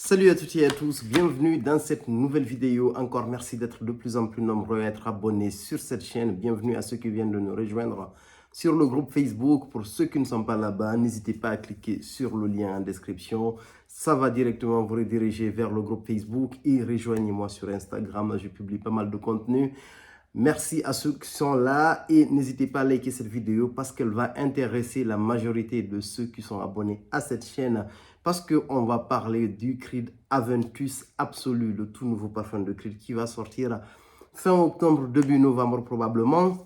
Salut à toutes et à tous, bienvenue dans cette nouvelle vidéo. Encore merci d'être de plus en plus nombreux à être abonnés sur cette chaîne. Bienvenue à ceux qui viennent de nous rejoindre sur le groupe Facebook. Pour ceux qui ne sont pas là-bas, n'hésitez pas à cliquer sur le lien en description. Ça va directement vous rediriger vers le groupe Facebook et rejoignez-moi sur Instagram. Je publie pas mal de contenu. Merci à ceux qui sont là et n'hésitez pas à liker cette vidéo parce qu'elle va intéresser la majorité de ceux qui sont abonnés à cette chaîne parce qu'on va parler du Creed Aventus Absolu, le tout nouveau parfum de Creed qui va sortir fin octobre, début novembre probablement.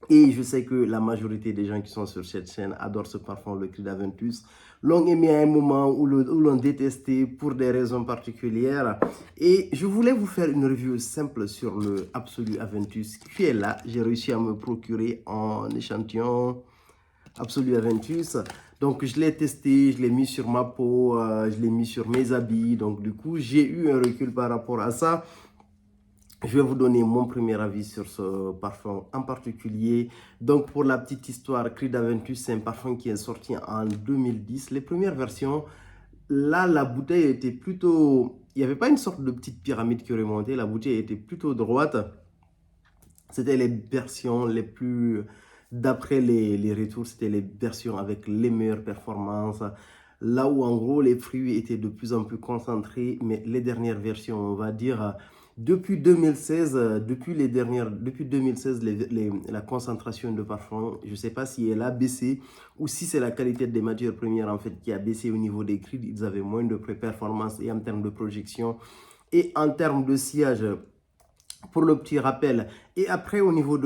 Et je sais que la majorité des gens qui sont sur cette chaîne adorent ce parfum, le Creed Aventus. L'ont aimé à un moment où l'ont détesté pour des raisons particulières. Et je voulais vous faire une review simple sur le Absolu Aventus qui est là. J'ai réussi à me procurer en échantillon Absolu Aventus. Donc je l'ai testé, je l'ai mis sur ma peau, je l'ai mis sur mes habits. Donc du coup, j'ai eu un recul par rapport à ça. Je vais vous donner mon premier avis sur ce parfum en particulier. Donc, pour la petite histoire, Creed Aventus, c'est un parfum qui est sorti en 2010. Les premières versions, là, la bouteille était plutôt... Il n'y avait pas une sorte de petite pyramide qui remontait. La bouteille était plutôt droite. C'était les versions les plus... D'après les retours, c'était les versions avec les meilleures performances. Là où, en gros, les fruits étaient de plus en plus concentrés. Mais les dernières versions, on va dire... Depuis 2016, depuis 2016 la concentration de parfum, je ne sais pas si elle a baissé ou si c'est la qualité des matières premières en fait qui a baissé au niveau des Creed. Ils avaient moins de performance et en termes de projection et en termes de sillage. Pour le petit rappel, et après au niveau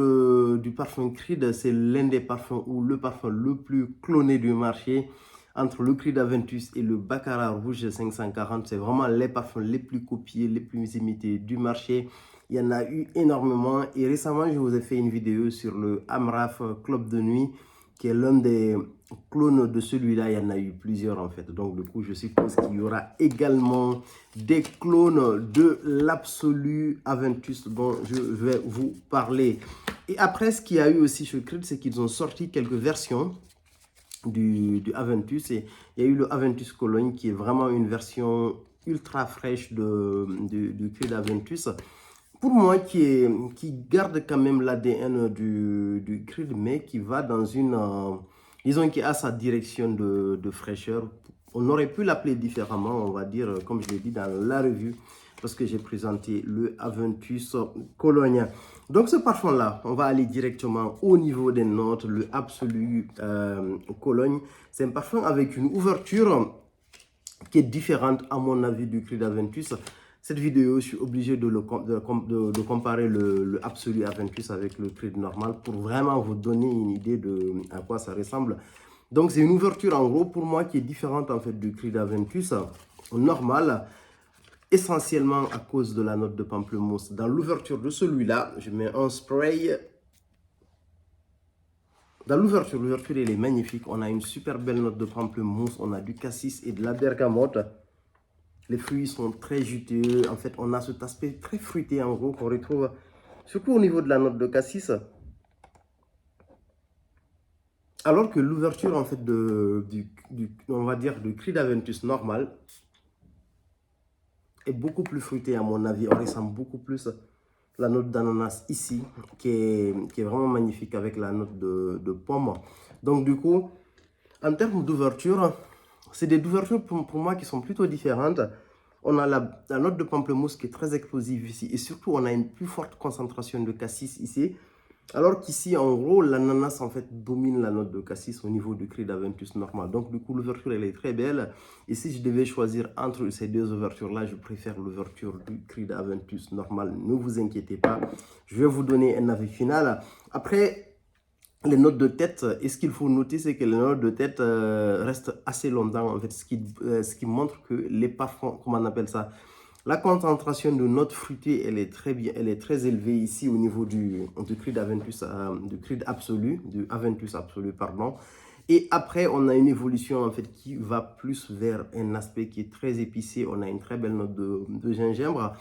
du parfum Creed, c'est l'un des parfums ou le parfum le plus cloné du marché. Entre le Creed Aventus et le Baccarat Rouge 540, c'est vraiment les parfums les plus copiés, les plus imités du marché. Il y en a eu énormément et récemment, je vous ai fait une vidéo sur le Amraf Club de Nuit qui est l'un des clones de celui-là. Il y en a eu plusieurs en fait. Donc du coup, je suppose qu'il y aura également des clones de l'Absolu Aventus dont je vais vous parler. Et après, ce qu'il y a eu aussi chez Creed, c'est qu'ils ont sorti quelques versions du Aventus. Et il y a eu le Aventus Cologne qui est vraiment une version ultra fraîche du Creed Aventus. Pour moi, qui garde quand même l'ADN du Creed, mais qui va dans une... disons qui a sa direction de fraîcheur. On aurait pu l'appeler différemment, on va dire, comme je l'ai dit dans la revue, parce que j'ai présenté le Aventus Cologne. Donc ce parfum-là, on va aller directement au niveau des notes, le Absolu Cologne. C'est un parfum avec une ouverture qui est différente à mon avis du Creed Aventus. Cette vidéo, je suis obligé de comparer le Absolu Aventus avec le Creed normal pour vraiment vous donner une idée de à quoi ça ressemble. Donc c'est une ouverture en gros pour moi qui est différente en fait du Creed Aventus normal, essentiellement à cause de la note de pamplemousse. Dans l'ouverture de celui-là, je mets un spray. Dans l'ouverture, elle est magnifique. On a une super belle note de pamplemousse, on a du cassis et de la bergamote. Les fruits sont très juteux. En fait, on a cet aspect très fruité en gros qu'on retrouve surtout au niveau de la note de cassis. Alors que l'ouverture en fait on va dire du Creed Aventus normal est beaucoup plus fruité à mon avis. On ressent beaucoup plus la note d'ananas ici qui est vraiment magnifique avec la note de pomme. Donc du coup, en termes d'ouverture, c'est des ouvertures pour moi qui sont plutôt différentes. On a la note de pamplemousse qui est très explosive ici. Et surtout, on a une plus forte concentration de cassis ici. Alors qu'ici, en gros, l'ananas, en fait, domine la note de cassis au niveau du Creed Aventus normal. Donc, du coup, l'ouverture, elle est très belle. Et si je devais choisir entre ces deux ouvertures-là, je préfère l'ouverture du Creed Aventus normal. Ne vous inquiétez pas. Je vais vous donner un avis final. Après... Les notes de tête, et ce qu'il faut noter, c'est que les notes de tête restent assez longtemps, en fait, ce qui montre que les parfums, comment on appelle ça, la concentration de notes fruitées, elle est très bien, elle est très élevée ici au niveau du Creed Aventus, du Creed Absolu, du Aventus Absolu, pardon. Et après, on a une évolution, en fait, qui va plus vers un aspect qui est très épicé. On a une très belle note de gingembre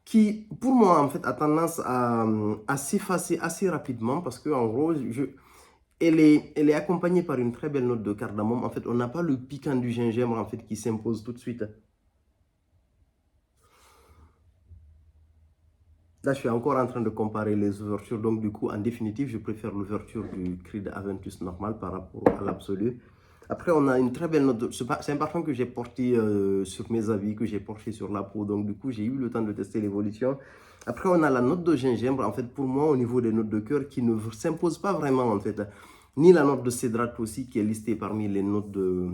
qui, pour moi, en fait, a tendance à s'effacer assez rapidement parce que, en gros, elle est accompagnée par une très belle note de cardamome. En fait, on n'a pas le piquant du gingembre en fait, qui s'impose tout de suite. Là, je suis encore en train de comparer les ouvertures. Donc, du coup, en définitive, je préfère l'ouverture du Creed Aventus normal par rapport à l'Absolu. Après, on a une très belle note. C'est un parfum que j'ai porté sur mes habits, que j'ai porté sur la peau. Donc, du coup, j'ai eu le temps de tester l'évolution. Après, on a la note de gingembre. En fait, pour moi, au niveau des notes de cœur, qui ne s'impose pas vraiment, en fait. Ni la note de cédrate aussi, qui est listée parmi les notes de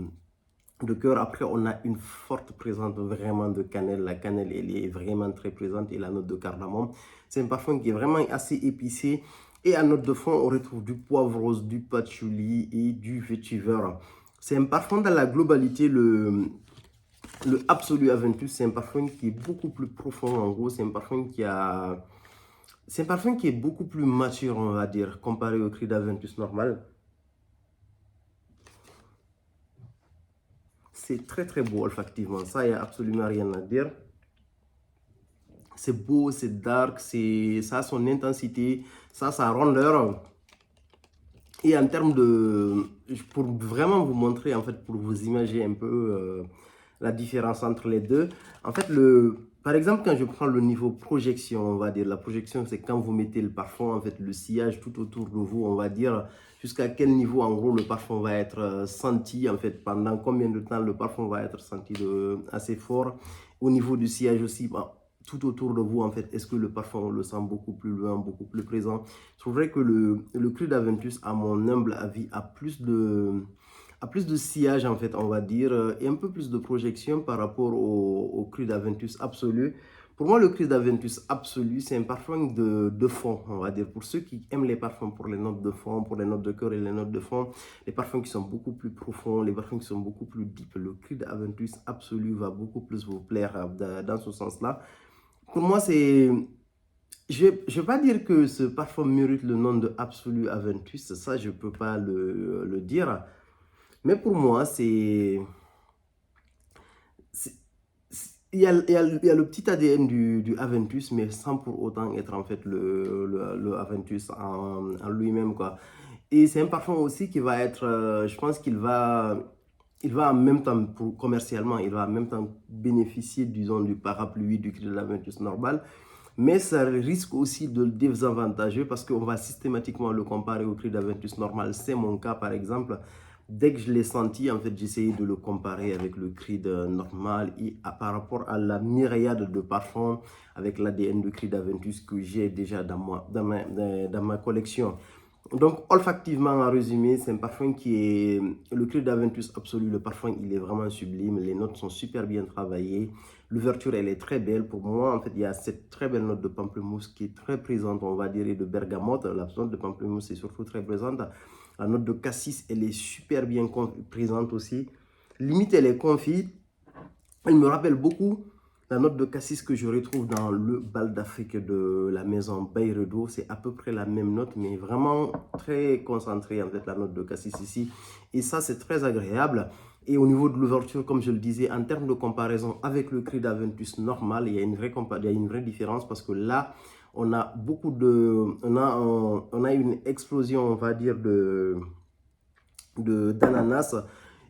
cœur. Après, on a une forte présence vraiment de cannelle. La cannelle, elle est vraiment très présente. Et la note de cardamome. C'est un parfum qui est vraiment assez épicé. Et en note de fond, on retrouve du poivre rose, du patchouli et du vétiver. C'est un parfum dans la globalité, le Absolu Aventus, c'est un parfum qui est beaucoup plus profond en gros. C'est un parfum qui a... C'est un parfum qui est beaucoup plus mature, on va dire, comparé au Creed Aventus normal. C'est très très beau olfactivement, ça, il n'y a absolument rien à dire. C'est beau, c'est dark, ça a son intensité, ça a sa rondeur. Et en termes de... Pour vraiment vous montrer, en fait, pour vous imaginer un peu la différence entre les deux. En fait, par exemple, quand je prends le niveau projection, on va dire, la projection, c'est quand vous mettez le parfum, en fait, le sillage tout autour de vous, on va dire, jusqu'à quel niveau, en gros, le parfum va être senti, en fait, pendant combien de temps le parfum va être senti assez fort. Au niveau du sillage aussi, tout autour de vous, en fait, est-ce que le parfum, on le sent beaucoup plus loin, beaucoup plus présent? Je trouverais que le Creed Aventus, à mon humble avis, a plus de sillage, en fait, on va dire, et un peu plus de projection par rapport au Creed Aventus Absolu. Pour moi, le Creed Aventus Absolu, c'est un parfum de fond, on va dire. Pour ceux qui aiment les parfums pour les notes de fond, pour les notes de cœur et les notes de fond, les parfums qui sont beaucoup plus profonds, les parfums qui sont beaucoup plus deep, le Creed Aventus Absolu va beaucoup plus vous plaire dans ce sens-là. Pour moi, c'est... Je ne vais pas dire que ce parfum mérite le nom de Absolu Aventus, ça je ne peux pas le dire. Mais pour moi, il y a le petit ADN du Aventus, mais sans pour autant être en fait le Aventus en lui-même, quoi. Et c'est un parfum aussi qui va être, je pense il va en même temps, commercialement, il va en même temps bénéficier, disons, du parapluie du Creed Aventus normal. Mais ça risque aussi de le désavantager parce qu'on va systématiquement le comparer au Creed Aventus normal. C'est mon cas, par exemple. Dès que je l'ai senti, en fait, j'ai essayé de le comparer avec le Creed normal et par rapport à la myriade de parfums avec l'ADN de Creed Aventus que j'ai déjà dans ma collection. Donc, olfactivement, en résumé, c'est un parfum qui est... Le Creed Aventus Absolu, le parfum, il est vraiment sublime. Les notes sont super bien travaillées. L'ouverture, elle est très belle. Pour moi, en fait, il y a cette très belle note de pamplemousse qui est très présente, on va dire, et de bergamote. La note de pamplemousse est surtout très présente. La note de cassis, elle est super bien présente aussi. Limite, elle est confite. Elle me rappelle beaucoup la note de cassis que je retrouve dans le bal d'Afrique de la maison Bayredo. C'est à peu près la même note, mais vraiment très concentrée, en fait, la note de cassis ici. Et ça, c'est très agréable. Et au niveau de l'ouverture, comme je le disais, en termes de comparaison avec le Creed Aventus normal, il y a une vraie différence parce que là, on a on a une explosion, on va dire, d'ananas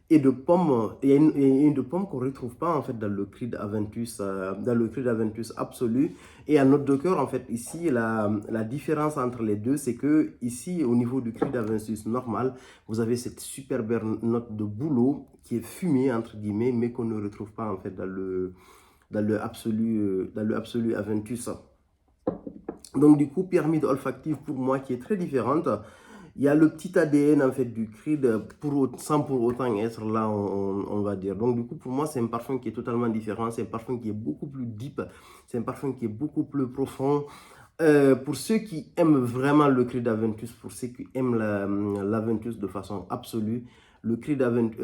et de pommes. Il y a une de pommes qu'on ne retrouve pas en fait dans le Creed Aventus, Absolu. Et à note de cœur, en fait, ici, la différence entre les deux, c'est que ici, au niveau du Creed Aventus normal, vous avez cette superbe note de bouleau qui est fumée, entre guillemets, mais qu'on ne retrouve pas en fait dans le Absolu Aventus. Donc, du coup, pyramide olfactive pour moi qui est très différente. Il y a le petit ADN en fait du Creed sans pour autant être là, on va dire. Donc du coup, pour moi, c'est un parfum qui est totalement différent. C'est un parfum qui est beaucoup plus deep. C'est un parfum qui est beaucoup plus profond. Pour ceux qui aiment vraiment le Creed Aventus, pour ceux qui aiment l'Aventus de façon absolue, le Creed Aventus,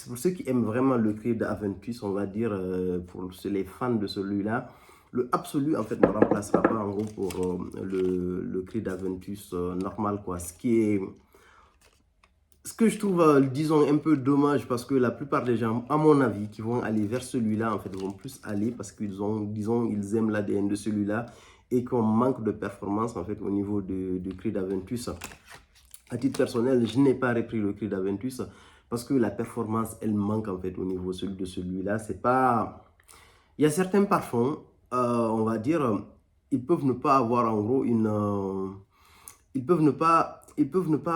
pour ceux qui aiment vraiment le Creed Aventus, on va dire, pour les fans de celui-là, le Absolu, en fait, ne remplacera pas, en gros, pour le Creed Aventus normal, quoi. Ce que je trouve, disons, un peu dommage, parce que la plupart des gens, à mon avis, qui vont aller vers celui-là, en fait, vont plus aller parce qu'ils ont, disons, ils aiment l'ADN de celui-là et qu'on manque de performance, en fait, au niveau du Creed Aventus. À titre personnel, je n'ai pas repris le Creed Aventus parce que la performance, elle manque, en fait, au niveau de celui-là. C'est pas... Il y a certains parfums, on va dire, ils peuvent ne pas avoir en gros ils peuvent ne pas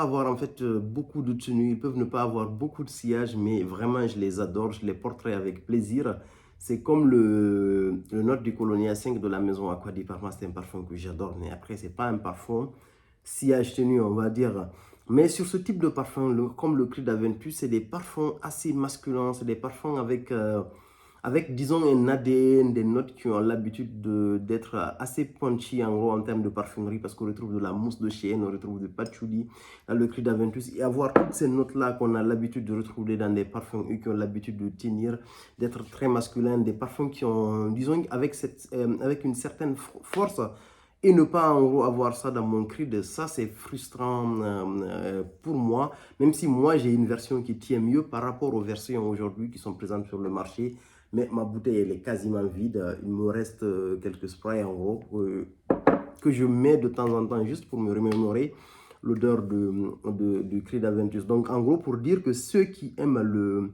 avoir en fait beaucoup de tenues, ils peuvent ne pas avoir beaucoup de sillage, mais vraiment je les adore, je les porterai avec plaisir. C'est comme le Note du Colonia 5 de la maison Aqua di Parma, c'est un parfum que j'adore, mais après c'est pas un parfum sillage tenu, on va dire. Mais sur ce type de parfum, comme le Creed Aventus, c'est des parfums assez masculins, c'est des parfums avec, disons, un ADN, des notes qui ont l'habitude d'être assez punchy en gros en termes de parfumerie, parce qu'on retrouve de la mousse de chêne, on retrouve du patchouli dans le Creed Aventus, et avoir toutes ces notes-là qu'on a l'habitude de retrouver dans des parfums qui ont l'habitude de tenir, d'être très masculins, des parfums qui ont, disons, avec une certaine force, et ne pas en gros avoir ça dans mon Creed, ça c'est frustrant pour moi, même si moi j'ai une version qui tient mieux par rapport aux versions aujourd'hui qui sont présentes sur le marché. Mais ma bouteille, elle est quasiment vide. Il me reste quelques sprays en gros que je mets de temps en temps juste pour me remémorer l'odeur du Creed Aventus. Donc, en gros, pour dire que ceux qui aiment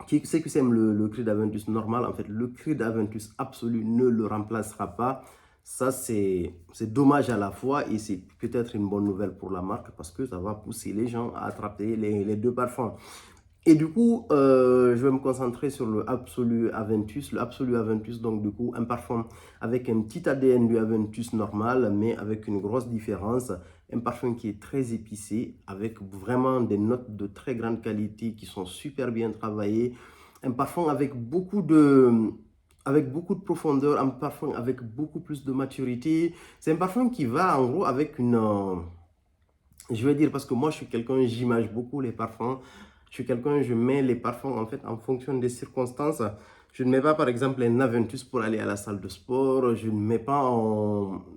ceux qui aiment le Creed Aventus normal, en fait, le Creed Aventus absolu ne le remplacera pas. Ça, c'est dommage à la fois et c'est peut-être une bonne nouvelle pour la marque parce que ça va pousser les gens à attraper les deux parfums. Et du coup, je vais me concentrer sur le Absolu Aventus. Le Absolu Aventus, donc du coup, un parfum avec un petit ADN du Aventus normal, mais avec une grosse différence. Un parfum qui est très épicé, avec vraiment des notes de très grande qualité qui sont super bien travaillées. Un parfum avec beaucoup de profondeur, un parfum avec beaucoup plus de maturité. C'est un parfum qui va en gros avec une... je vais dire, parce que moi, je suis quelqu'un, j'image beaucoup les parfums. Je suis quelqu'un, je mets les parfums en fait en fonction des circonstances. Je ne mets pas par exemple un Aventus pour aller à la salle de sport. Je ne mets pas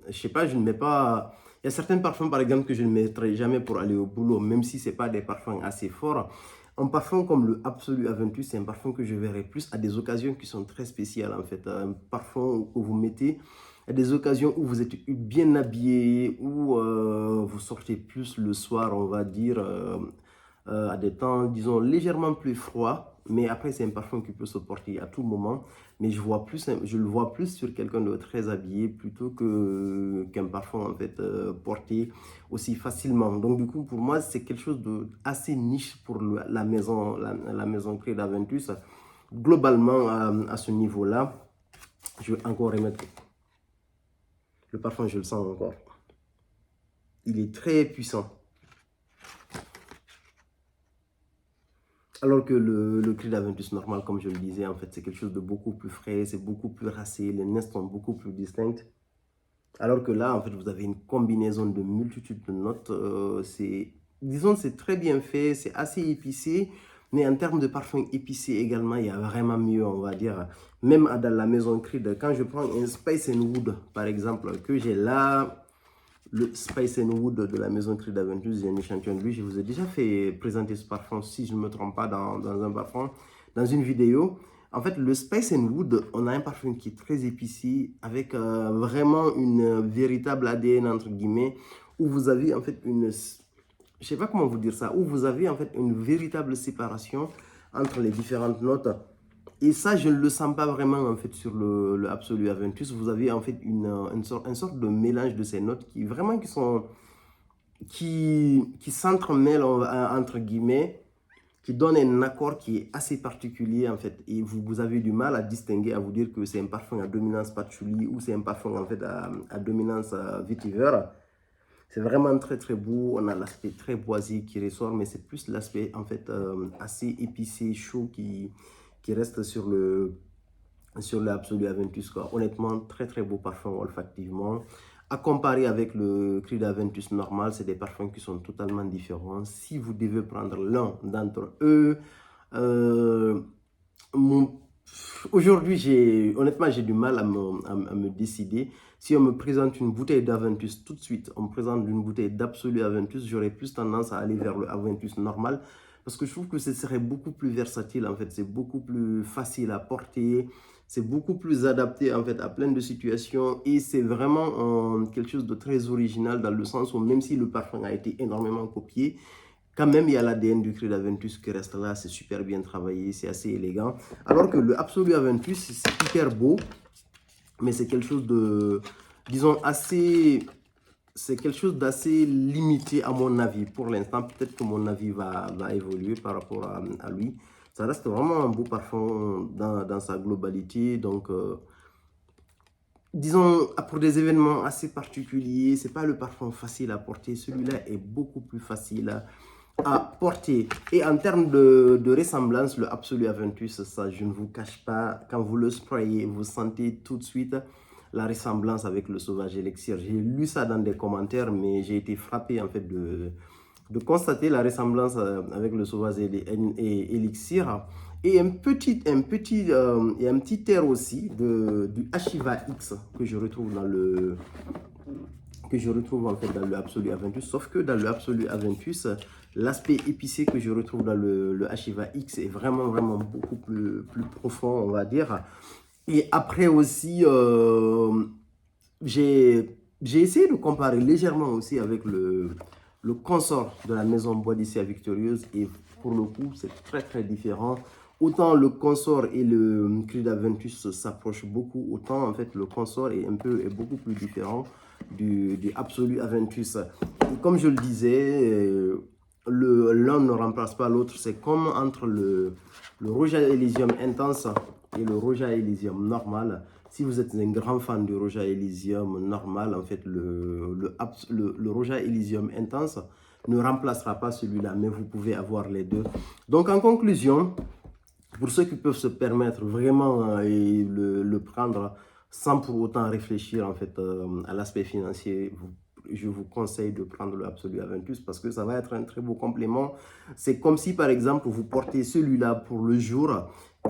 je sais pas, je ne mets pas... Il y a certains parfums par exemple que je ne mettrai jamais pour aller au boulot, même si ce n'est pas des parfums assez forts. Un parfum comme le Absolu Aventus, c'est un parfum que je verrai plus à des occasions qui sont très spéciales en fait. Un parfum que vous mettez à des occasions où vous êtes bien habillé, où vous sortez plus le soir, on va dire, à des temps, disons, légèrement plus froids. Mais après, c'est un parfum qui peut se porter à tout moment. Mais je le vois plus sur quelqu'un de très habillé plutôt qu'un parfum, en fait, porté aussi facilement. Donc, du coup, pour moi, c'est quelque chose de assez niche pour la maison Creed Aventus. Globalement, à ce niveau-là, je vais encore remettre le parfum, je le sens encore. Il est très puissant. Alors que le Creed Aventus normal, comme je le disais, en fait, c'est quelque chose de beaucoup plus frais, c'est beaucoup plus racé, les notes sont beaucoup plus distinctes. Alors que là, en fait, vous avez une combinaison de multitudes de notes. Disons, c'est très bien fait, c'est assez épicé. Mais en termes de parfum épicé également, il y a vraiment mieux, on va dire. Même dans la maison Creed, quand je prends un Spice and Wood, par exemple, que j'ai là, le Spice and Wood de la maison Creed Aventus, j'ai un échantillon de lui. Je vous ai déjà fait présenter ce parfum, si je ne me trompe pas, dans un parfum, dans une vidéo. En fait, le Spice and Wood, on a un parfum qui est très épicé, avec vraiment une véritable ADN, entre guillemets, où vous avez en fait une... Je sais pas comment vous dire ça, où vous avez en fait une véritable séparation entre les différentes notes. Et ça, je ne le sens pas vraiment en fait sur le Absolu Aventus. Vous avez en fait une sorte de mélange de ces notes qui vraiment qui s'entremêlent entre guillemets, qui donne un accord qui est assez particulier en fait. Et vous avez du mal à distinguer, à vous dire que c'est un parfum à dominance patchouli ou c'est un parfum en fait à dominance vetiver. C'est vraiment très très beau. On a l'aspect très boisé qui ressort, mais c'est plus l'aspect en fait assez épicé, chaud qui reste sur l'Absolu Aventus, quoi. Honnêtement, très très beau parfum olfactivement. À comparer avec le Creed Aventus normal, c'est des parfums qui sont totalement différents. Si vous devez prendre l'un d'entre eux, aujourd'hui, honnêtement, j'ai du mal à me décider. Si on me présente une bouteille d'Aventus tout de suite, on me présente une bouteille d'Absolu Aventus, j'aurais plus tendance à aller vers le Aventus normal. Parce que je trouve que ce serait beaucoup plus versatile, en fait. C'est beaucoup plus facile à porter. C'est beaucoup plus adapté, en fait, à plein de situations. Et c'est vraiment quelque chose de très original dans le sens où même si le parfum a été énormément copié, quand même, il y a l'ADN du Creed Aventus qui reste là. C'est super bien travaillé, c'est assez élégant. Alors que le Absolu Aventus, c'est hyper beau. mais c'est quelque chose de, disons, assez... C'est quelque chose d'assez limité à mon avis. Pour l'instant, peut-être que mon avis va évoluer par rapport à lui. Ça reste vraiment un beau parfum dans sa globalité. Donc, disons, pour des événements assez particuliers, c'est pas le parfum facile à porter. Celui-là est beaucoup plus facile à porter. Et en termes de ressemblance, le Absolu Aventus, ça, je ne vous cache pas, quand vous le sprayez, vous sentez tout de suite la ressemblance avec le Sauvage Elixir. J'ai lu ça dans des commentaires, mais j'ai été frappé en fait de constater la ressemblance avec le Sauvage Elixir. Et un petit air aussi du Ashiva X que je retrouve dans le en fait dans le Absolu Aventus, sauf que dans le Absolu Aventus, l'aspect épicé que je retrouve dans le Ashiva X est vraiment beaucoup plus profond, on va dire. Et après aussi, j'ai essayé de comparer légèrement aussi avec le consort de la maison Bois d'Issy Victorieuse, et pour le coup, c'est très différent. Autant le consort et le Creed Aventus s'approchent beaucoup, autant en fait le consort est beaucoup plus différent du Absolu Aventus. Et comme je le disais, l'un ne remplace pas l'autre. C'est comme entre le Roja Elysium Intense et le Roja Elysium normal. Si vous êtes un grand fan du Roja Elysium normal, en fait, le Roja Elysium Intense ne remplacera pas celui-là, mais vous pouvez avoir les deux. Donc, en conclusion, pour ceux qui peuvent se permettre vraiment le prendre sans pour autant réfléchir en fait à l'aspect financier, je vous conseille de prendre le Absolu Aventus parce que ça va être un très beau complément. C'est comme si par exemple vous portez celui-là pour le jour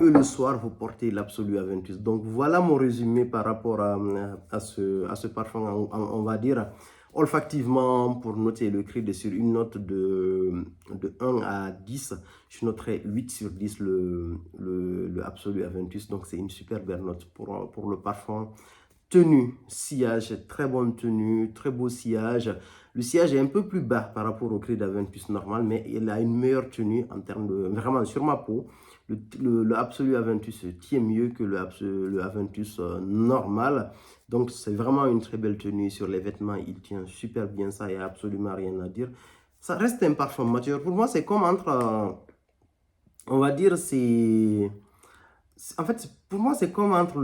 et le soir vous portez l'Absolu Aventus. Donc voilà mon résumé par rapport à ce parfum, on va dire. Olfactivement, pour noter le Creed sur une note de 1 à 10, je noterai 8 sur 10 le Absolu Aventus. Donc c'est une super belle note pour le parfum. Tenue, sillage, très bonne tenue, très beau sillage. Le sillage est un peu plus bas par rapport au Creed Aventus normal, mais il a une meilleure tenue en termes de... Vraiment, sur ma peau, le Absolu Aventus tient mieux que le Aventus normal. Donc, c'est vraiment une très belle tenue. Sur les vêtements, il tient super bien ça. Il n'y a absolument rien à dire. Ça reste un parfum mature. Pour moi, c'est comme entre... on va dire, c'est... En fait, pour moi, c'est comme entre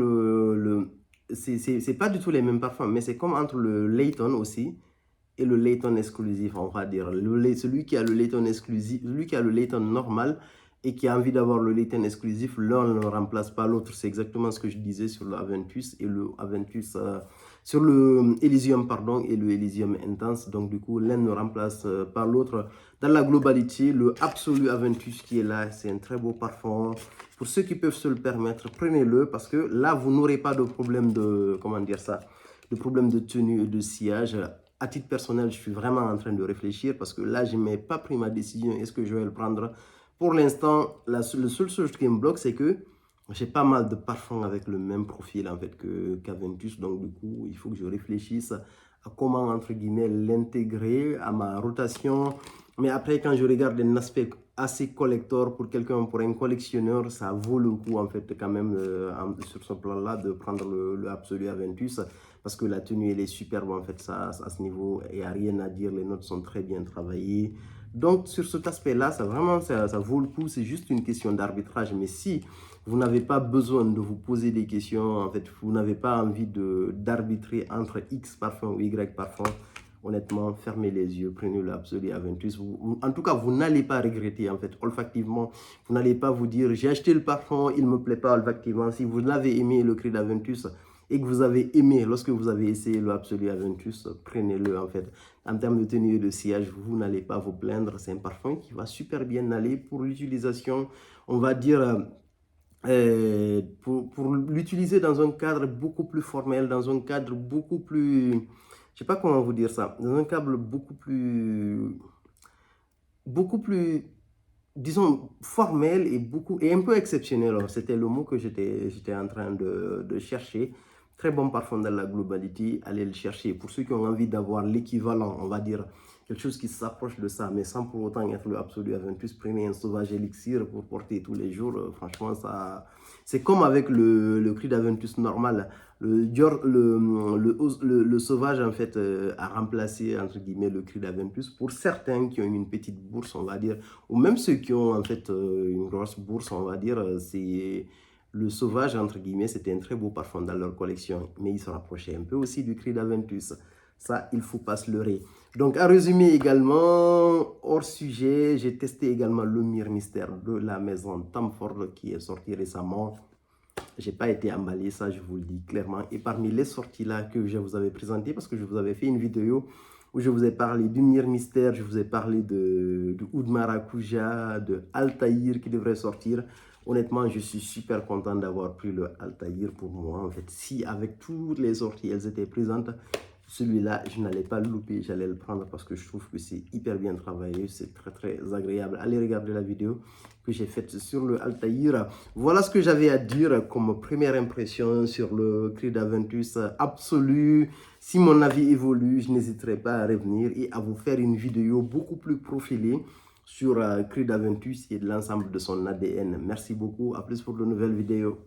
c'est pas du tout les mêmes parfums, mais c'est comme entre le Layton aussi et le Layton exclusif, on va dire. Celui qui a le Layton exclusif, celui qui a le Layton normal et qui a envie d'avoir le Layton exclusif, l'un ne remplace pas l'autre. C'est exactement ce que je disais sur le Aventus et le Aventus, sur le Elysium, pardon, et le Elysium Intense. Donc, du coup, l'un ne remplace pas l'autre. Dans la globalité, le Absolu Aventus qui est là, c'est un très beau parfum. Pour ceux qui peuvent se le permettre, prenez-le parce que là, vous n'aurez pas de problème de, comment dire ça, de problème de tenue et de sillage. À titre personnel, je suis vraiment en train de réfléchir parce que là, je n'ai pas pris ma décision. Est-ce que je vais le prendre? Pour l'instant, le seul chose qui me bloque, c'est que j'ai pas mal de parfums avec le même profil en fait qu'Aventus. Donc, du coup, il faut que je réfléchisse à comment, entre guillemets, l'intégrer à ma rotation. Mais après, quand je regarde un aspect assez collector pour quelqu'un, pour un collectionneur, ça vaut le coup en fait quand même sur ce plan-là de prendre le Absolu Aventus parce que la tenue elle est superbe en fait, ça, à ce niveau, il n'y a rien à dire, les notes sont très bien travaillées. Donc sur cet aspect-là, ça vraiment, ça vaut le coup, c'est juste une question d'arbitrage. Mais si vous n'avez pas besoin de vous poser des questions, en fait, vous n'avez pas envie d'arbitrer entre X parfum ou Y parfum, honnêtement, fermez les yeux, prenez l'Absolu Aventus. En tout cas, vous n'allez pas regretter, en fait, olfactivement. Vous n'allez pas vous dire, j'ai acheté le parfum, il ne me plaît pas olfactivement. Si vous l'avez aimé, le Creed Aventus, et que vous avez aimé, lorsque vous avez essayé le Absolu Aventus, prenez-le, en fait. En termes de tenue et de sillage, vous n'allez pas vous plaindre. C'est un parfum qui va super bien aller pour l'utilisation, on va dire... pour l'utiliser dans un cadre beaucoup plus formel, dans un cadre beaucoup plus, je sais pas comment vous dire ça, dans un cadre beaucoup plus, disons, formel et un peu exceptionnel. C'était le mot que j'étais en train de chercher. Très bon parfum dans la globalité, allez le chercher. Pour ceux qui ont envie d'avoir l'équivalent, on va dire, quelque chose qui s'approche de ça, mais sans pour autant être le Absolu Aventus. Prenez un sauvage élixir pour porter tous les jours. Franchement, ça, c'est comme avec le cri d'Aventus normal. Le sauvage, en fait, a remplacé, entre guillemets, le cri d'Aventus pour certains qui ont une petite bourse, on va dire, ou même ceux qui ont, en fait, une grosse bourse, on va dire, c'est... Le sauvage, entre guillemets, c'était un très beau parfum dans leur collection, mais il se rapprochait un peu aussi du cri d'Aventus. Ça, il ne faut pas se leurrer. Donc, à résumer également, hors sujet, j'ai testé également le Mire Mystère de la maison Tom Ford qui est sorti récemment. Je n'ai pas été emballé, ça je vous le dis clairement. Et parmi les sorties là que je vous avais présentées, parce que je vous avais fait une vidéo où je vous ai parlé du Mire Mystère, je vous ai parlé de Oud Maracuja, de Altaïr qui devrait sortir. Honnêtement, je suis super content d'avoir pris le Altaïr pour moi. En fait, si avec toutes les sorties, elles étaient présentes, celui-là, je n'allais pas le louper, j'allais le prendre parce que je trouve que c'est hyper bien travaillé, c'est très très agréable. Allez regarder la vidéo que j'ai faite sur le Altaïr. Voilà ce que j'avais à dire comme première impression sur le cri d'Aventus absolu. Si mon avis évolue, je n'hésiterai pas à revenir et à vous faire une vidéo beaucoup plus profilée sur Cri d'Aventus et de l'ensemble de son ADN. Merci beaucoup, à plus pour de nouvelles vidéos.